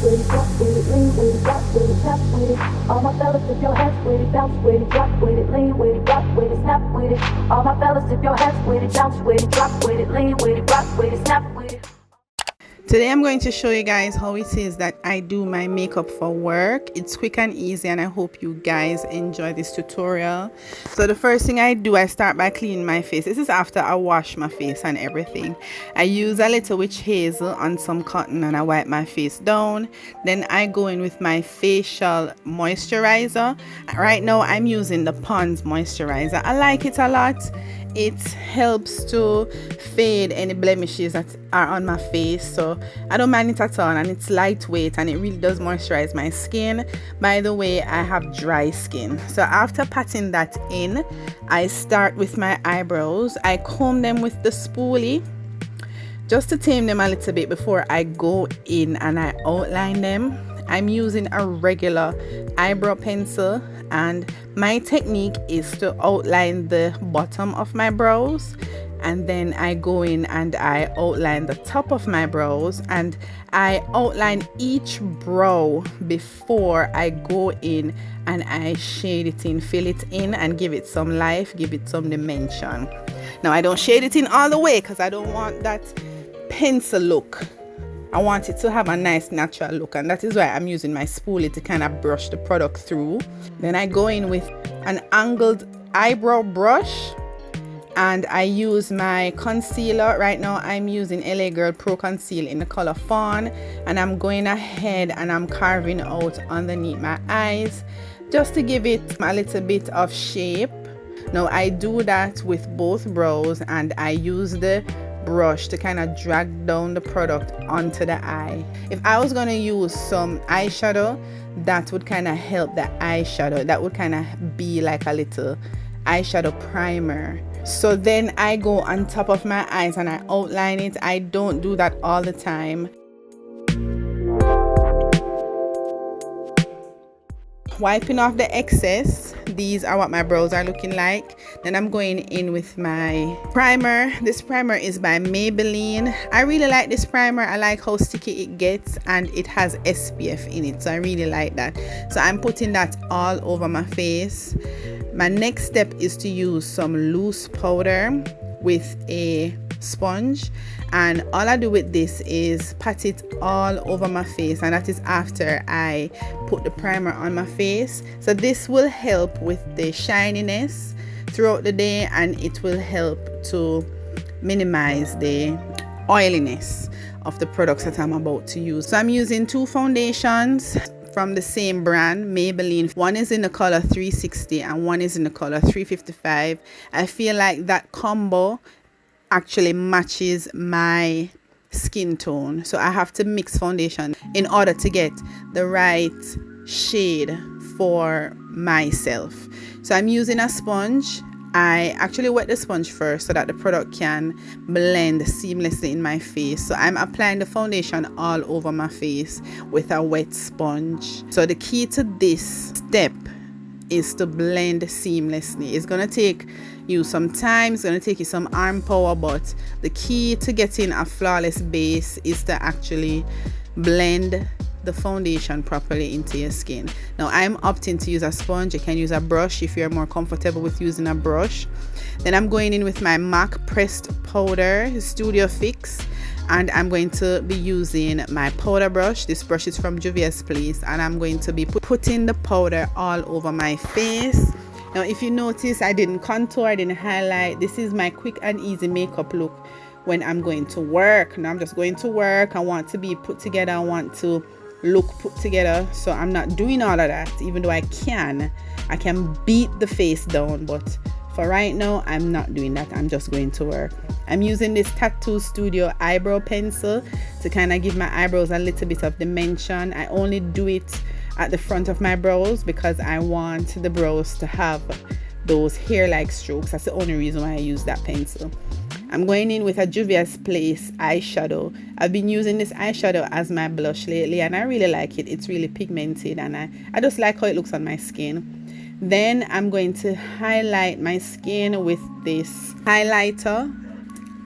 with it, drop with it, lean with it, rock with it, snap with it. All my fellas, if your hands with it, bounce with it, drop with it, lean with it, rock with it, snap with it. All my fellas, if your hands with it, bounce with it, drop with it, lean with it, rock with it, snap with it. Today I'm going to show you guys how it is that I do my makeup for work. It's quick and easy, and I hope you guys enjoy this tutorial. So the first thing I do, I start by cleaning my face. This is after I wash my face and everything. I use a little witch hazel on some cotton and I wipe my face down. Then I go in with my facial moisturizer. Right now I'm using the Pond's moisturizer. I like it a lot. It helps to fade any blemishes that are on my face, so I don't mind it at all, and it's lightweight and it really does moisturize my skin. By the way, I have dry skin, so after patting that in, I start with my eyebrows. I comb them with the spoolie just to tame them a little bit before I go in and I outline them. I'm using a regular eyebrow pencil, and my technique is to outline the bottom of my brows, and then I go in and I outline the top of my brows, and I outline each brow before I go in and I shade it in, fill it in, and give it some life, give it some dimension. Now I don't shade it in all the way because I don't want that pencil look. I want it to have a nice natural look, and that is why I'm using my spoolie to kind of brush the product through. Then I go in with an angled eyebrow brush, and I use my concealer. Right now I'm using LA Girl Pro Conceal in the color Fawn, and I'm going ahead and I'm carving out underneath my eyes just to give it a little bit of shape. Now I do that with both brows, and I use the brush to kind of drag down the product onto the eye. If I was going to use some eyeshadow, that would kind of help the eyeshadow. That would kind of be like a little eyeshadow primer. So then I go on top of my eyes and I outline it. I don't do that all the time. Wiping off the excess. These are what my brows are looking like. Then I'm going in with my primer. This primer is by Maybelline. I really like this primer. I like how sticky it gets, and it has SPF in it, so I really like that. So I'm putting that all over my face. My next step is to use some loose powder with a sponge, and all I do with this is pat it all over my face, and that is after I put the primer on my face. So this will help with the shininess throughout the day, and it will help to minimize the oiliness of the products that I'm about to use. So I'm using two foundations from the same brand, Maybelline. One is in the color 360 and one is in the color 355. I feel like that combo actually matches my skin tone, so I have to mix foundation in order to get the right shade for myself. So I'm using a sponge. I actually wet the sponge first so that the product can blend seamlessly in my face. So I'm applying the foundation all over my face with a wet sponge. So the key to this step is to blend seamlessly. It's gonna take you some time, it's gonna take you some arm power, but the key to getting a flawless base is to actually blend the foundation properly into your skin. Now I'm opting to use a sponge. You can use a brush if you're more comfortable with using a brush. Then I'm going in with my MAC pressed powder, Studio Fix, and I'm going to be using my powder brush. This brush is from Juvia's Place, and I'm going to be putting the powder all over my face. Now if you notice, I didn't contour, I didn't highlight. This is my quick and easy makeup look when I'm going to work. Now I'm just going to work. I want to be put together. I want to look put together, so I'm not doing all of that, even though I can beat the face down, but for right now I'm not doing that. I'm just going to work. I'm using this Tattoo Studio eyebrow pencil to kind of give my eyebrows a little bit of dimension. I only do it at the front of my brows because I want the brows to have those hair-like strokes. That's the only reason why I use that pencil. I'm going in with a Juvia's Place eyeshadow. I've been using this eyeshadow as my blush lately, and I really like it. It's really pigmented, and I just like how it looks on my skin. Then I'm going to highlight my skin with this highlighter.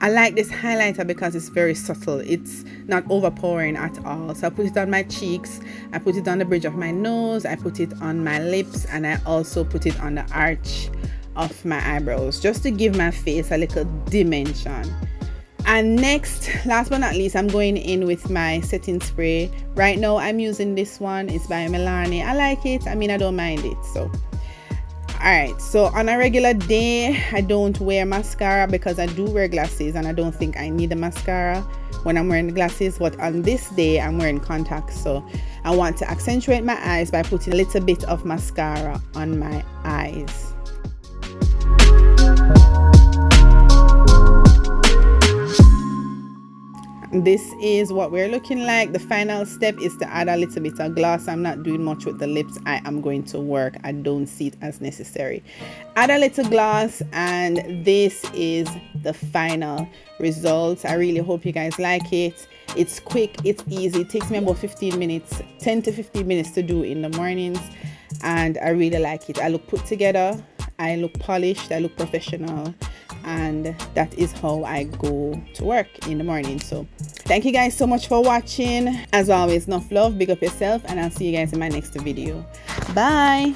I like this highlighter because it's very subtle. It's not overpowering at all. So I put it on my cheeks, I put it on the bridge of my nose, I put it on my lips, and I also put it on the arch of my eyebrows, just to give my face a little dimension. And next, last but not least, I'm going in with my setting spray. Right now I'm using this one. It's by Milani. I like it. I mean, I don't mind it. So alright, so on a regular day I don't wear mascara because I do wear glasses and I don't think I need a mascara when I'm wearing glasses, but on this day I'm wearing contacts, so I want to accentuate my eyes by putting a little bit of mascara on my eyes. This is what we're looking like. The final step is to add a little bit of gloss. I'm not doing much with the lips. I am going to work. I don't see it as necessary. Add a little gloss, and this is the final result. I really hope you guys like it. It's quick, it's easy. It takes me about 15 minutes, 10 to 15 minutes to do in the mornings, and I really like it. I look put together, I look polished, I look professional, and that is how I go to work in the morning. So thank you guys so much for watching. As always, enough love, big up yourself, and I'll see you guys in my next video. Bye.